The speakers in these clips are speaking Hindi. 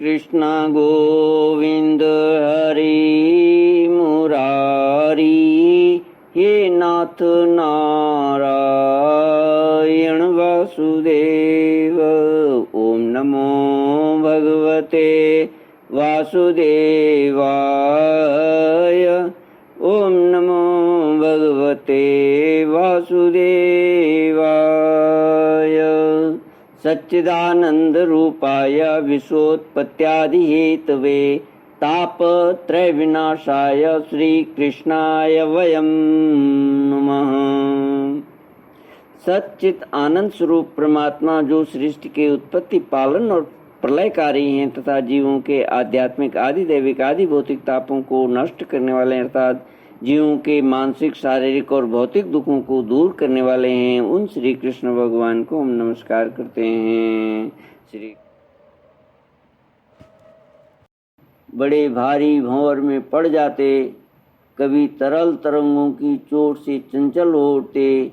कृष्ण गोविंद हरि मुरारी, हे नाथ नारायण वासुदेव। ओम नमो भगवते वासुदेवाय। ओम नमो भगवते वासुदेवाय। सच्चिदानंद रूपाय विश्वोत्पत्त्यादि हेतवे तापत्रय विनाशाय श्री कृष्णाय वयं नमः। सच्चित आनंद स्वरूप परमात्मा जो सृष्टि के उत्पत्ति, पालन और प्रलयकारी हैं तथा जीवों के आध्यात्मिक आदि दैविक आदि भौतिक तापों को नष्ट करने वाले हैं, अर्थात जीवों के मानसिक शारीरिक और भौतिक दुखों को दूर करने वाले हैं, उन श्री कृष्ण भगवान को हम नमस्कार करते हैं। श्री बड़े भारी भंवर में पड़ जाते, कभी तरल तरंगों की चोट से चंचल हो उठते,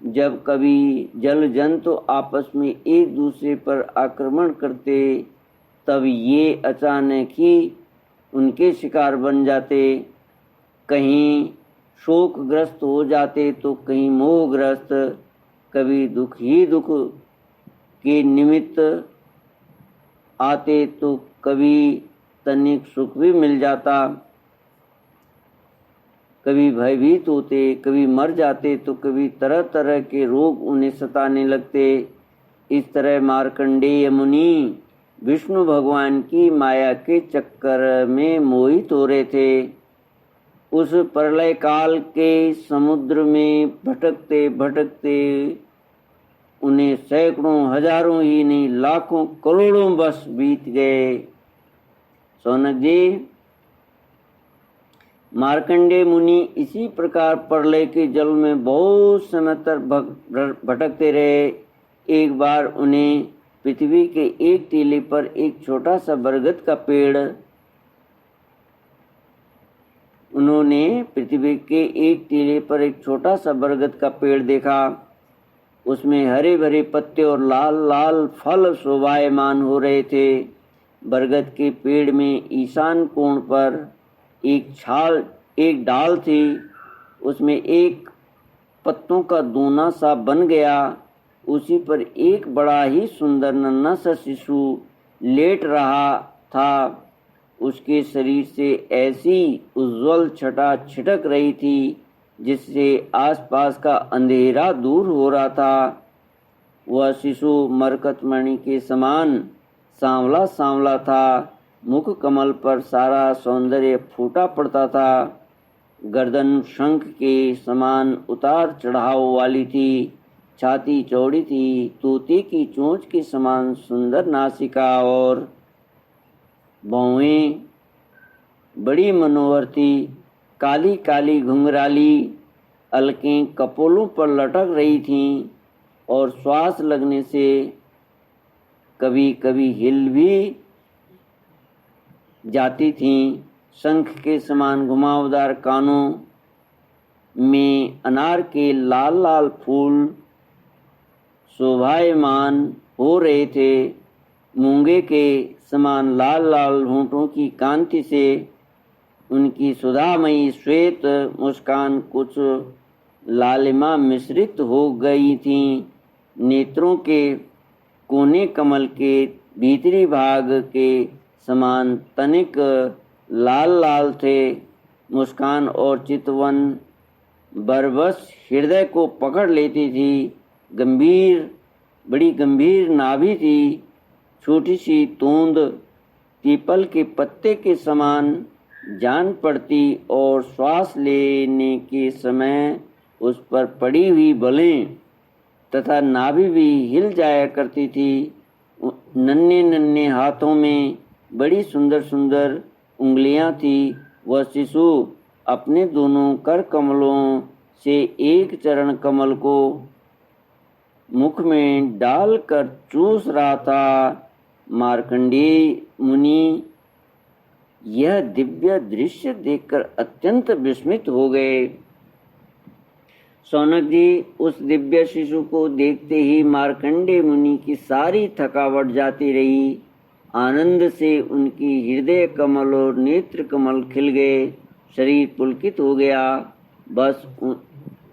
जब कभी जल जंतु आपस में एक दूसरे पर आक्रमण करते, तब ये अचानक ही उनके शिकार बन जाते। कहीं शोकग्रस्त हो जाते तो कहीं मोहग्रस्त, कभी दुख ही दुख के निमित्त आते तो कभी तनिक सुख भी मिल जाता, कभी भयभीत होते, कभी मर जाते तो कभी तरह तरह के रोग उन्हें सताने लगते। इस तरह मार्कंडेय मुनि विष्णु भगवान की माया के चक्कर में मोहित हो रहे थे। उस प्रलय काल के समुद्र में भटकते भटकते उन्हें सैकड़ों हजारों ही नहीं लाखों करोड़ों वर्ष बीत गए। सौनक जी, मार्कंडेय मुनि इसी प्रकार प्रलय के जल में बहुत समय तक भटकते रहे। एक बार उन्हें पृथ्वी के एक टीले पर एक छोटा सा बरगद का पेड़ उन्होंने पृथ्वी के एक टीले पर एक छोटा सा बरगद का पेड़ देखा। उसमें हरे भरे पत्ते और लाल लाल फल शोभायमान हो रहे थे। बरगद के पेड़ में ईशान कोण पर एक डाल थी, उसमें एक पत्तों का दोना सा बन गया। उसी पर एक बड़ा ही सुंदर नन्हा सा शिशु लेट रहा था। उसके शरीर से ऐसी उज्जवल छटा छिटक रही थी जिससे आसपास का अंधेरा दूर हो रहा था। वह शिशु मरकतमणि के समान सांवला सांवला था। मुख कमल पर सारा सौंदर्य फूटा पड़ता था। गर्दन शंख के समान उतार चढ़ाव वाली थी। छाती चौड़ी थी। तोते की चोंच के समान सुंदर नासिका और भौहें बड़ी मनोहर थी। काली काली घुंघराली अलकें कपोलों पर लटक रही थीं और श्वास लगने से कभी कभी हिल भी जाती थीं। शंख के समान घुमावदार कानों में अनार के लाल लाल फूल शोभायमान हो रहे थे। मूंगे के समान लाल लाल होंठों की कांति से उनकी सुधामयी श्वेत मुस्कान कुछ लालिमा मिश्रित हो गई थी। नेत्रों के कोने कमल के भीतरी भाग के समान तनिक लाल लाल थे। मुस्कान और चितवन बरबस हृदय को पकड़ लेती थी। बड़ी गंभीर नाभि थी। छोटी सी तोंद पीपल के पत्ते के समान जान पड़ती और श्वास लेने के समय उस पर पड़ी हुई बलें तथा नाभि भी हिल जाया करती थी। नन्हे नन्हे हाथों में बड़ी सुंदर सुंदर उंगलियां थी। वह शिशु अपने दोनों कर कमलों से एक चरण कमल को मुख में डालकर चूस रहा था। मार्कंडेय मुनि यह दिव्य दृश्य देखकर अत्यंत विस्मित हो गए। सौनक जी, उस दिव्य शिशु को देखते ही मार्कंडेय मुनि की सारी थकावट जाती रही। आनंद से उनकी हृदय कमल और नेत्र कमल खिल गए, शरीर पुलकित हो गया। बस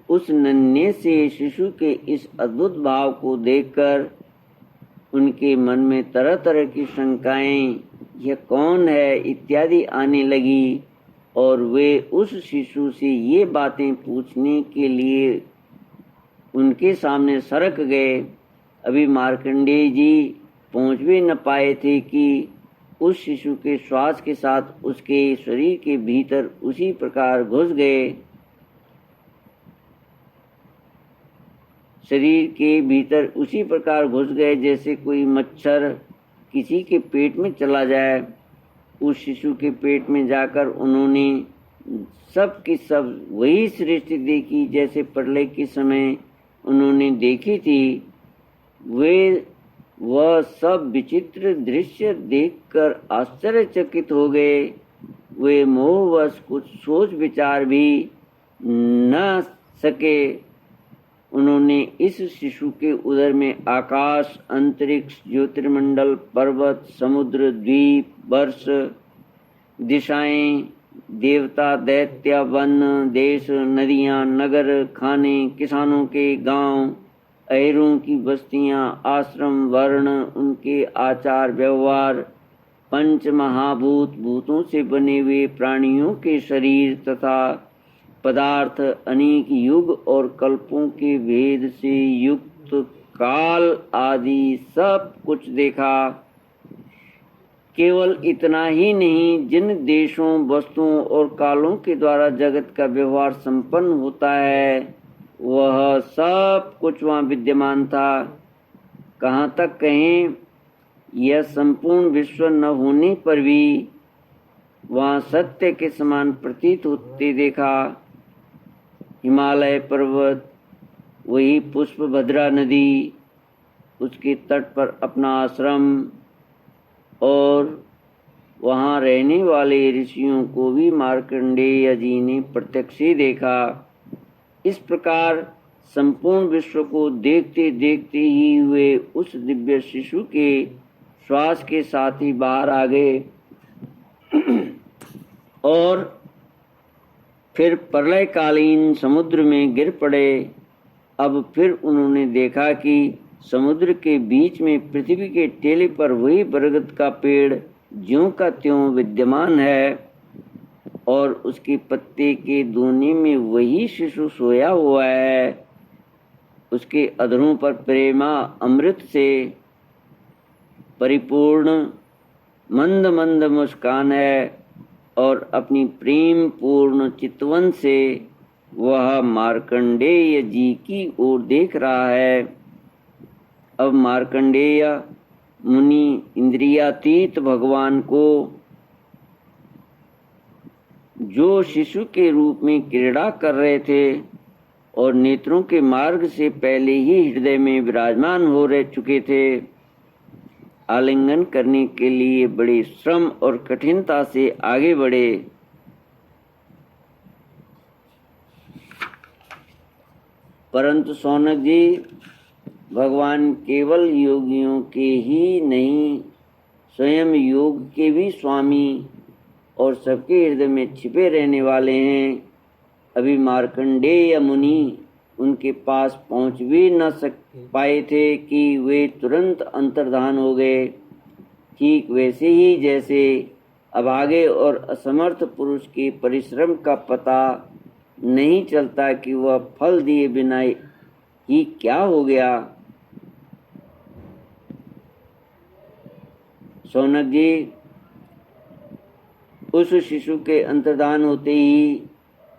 उस नन्हे से शिशु के इस अद्भुत भाव को देखकर उनके मन में तरह तरह की शंकाएं, यह कौन है इत्यादि आने लगी, और वे उस शिशु से ये बातें पूछने के लिए उनके सामने सरक गए। अभी मार्कंडेय जी पहुंच भी न पाए थे कि उस शिशु के श्वास के साथ उसके शरीर के भीतर उसी प्रकार घुस गए, शरीर के भीतर उसी प्रकार घुस गए जैसे कोई मच्छर किसी के पेट में चला जाए। उस शिशु के पेट में जाकर उन्होंने सब की सब वही सृष्टि देखी जैसे प्रलय के समय उन्होंने देखी थी। वह सब विचित्र दृश्य देखकर आश्चर्यचकित हो गए। वे मोहवश कुछ सोच विचार भी न सके। उन्होंने इस शिशु के उदर में आकाश, अंतरिक्ष, ज्योतिर्मंडल, पर्वत, समुद्र, द्वीप, वर्ष, दिशाएं, देवता, दैत्य, वन, देश, नदियां, नगर, खाने, किसानों के गांव, अहेरों की बस्तियां, आश्रम, वर्ण, उनके आचार व्यवहार, पंच महाभूत, भूतों से बने हुए प्राणियों के शरीर तथा पदार्थ, अनेक युग और कल्पों के भेद से युक्त काल आदि सब कुछ देखा। केवल इतना ही नहीं, जिन देशों, वस्तुओं और कालों के द्वारा जगत का व्यवहार संपन्न होता है वह सब कुछ वहाँ विद्यमान था। कहाँ तक कहें, यह संपूर्ण विश्व न होने पर भी वहाँ सत्य के समान प्रतीत होते देखा। हिमालय पर्वत, वही पुष्पभद्रा नदी, उसके तट पर अपना आश्रम और वहाँ रहने वाले ऋषियों को भी मार्कंडेय जी ने प्रत्यक्ष ही देखा। इस प्रकार संपूर्ण विश्व को देखते देखते ही वे उस दिव्य शिशु के श्वास के साथ ही बाहर आ गए और फिर प्रलयकालीन समुद्र में गिर पड़े। अब फिर उन्होंने देखा कि समुद्र के बीच में पृथ्वी के टेले पर वही बरगद का पेड़ ज्यों का त्यों विद्यमान है और उसके पत्ते के दोने में वही शिशु सोया हुआ है। उसके अधरों पर प्रेमा अमृत से परिपूर्ण मंद मंद मुस्कान है और अपनी प्रेम पूर्ण चितवन से वह मार्कंडेय जी की ओर देख रहा है। अब मार्कंडेय मुनि इंद्रियातीत भगवान को जो शिशु के रूप में क्रीड़ा कर रहे थे और नेत्रों के मार्ग से पहले ही हृदय में विराजमान हो रह चुके थे, आलिंगन करने के लिए बड़े श्रम और कठिनता से आगे बढ़े। परंतु सौनक जी, भगवान केवल योगियों के ही नहीं, स्वयं योग के भी स्वामी और सबके हृदय में छिपे रहने वाले हैं। अभी मार्कंडेय मुनि उनके पास पहुंच भी न पाए थे कि वे तुरंत अंतर्धान हो गए। ठीक वैसे ही जैसे अभागे और असमर्थ पुरुष के परिश्रम का पता नहीं चलता कि वह फल दिए बिना ही क्या हो गया। सौनक जी, उस शिशु के अंतर्धान होते ही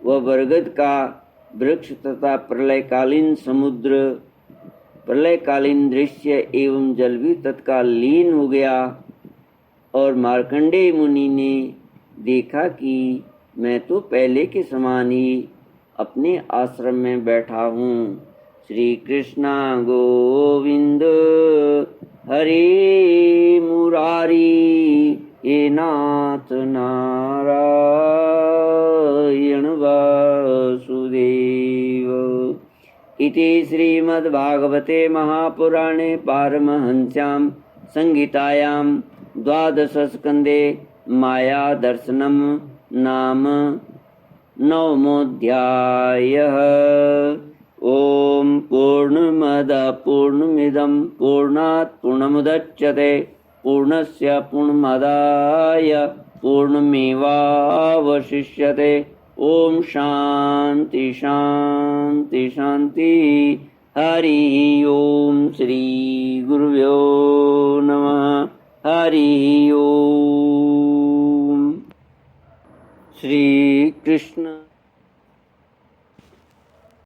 वह बरगद का वृक्ष तथा प्रलयकालीन समुद्र, प्रलयकालीन दृश्य एवं जल भी तत्काल लीन हो गया और मार्कंडेय मुनि ने देखा कि मैं तो पहले के समान ही अपने आश्रम में बैठा हूँ। श्री कृष्णा गोविंद हरे मुरारी, हे नाथ नारायण वासुदेव। इति श्रीमद्भागवते महापुराणे पारमहंस्यां संहितायां द्वादशस्कन्धे माया दर्शनम नाम नवमोऽध्यायः। ॐ पूर्णमदः पूर्णमिदं पूर्णात् पूर्णमुदच्यते पूर्णस्य पूर्णमादाय पूर्णमेवावशिष्यते। ॐ शान्ति शान्ति शान्ति। हरि ओम श्री गुरुभ्यो नमः। हरि ओम। श्री कृष्ण।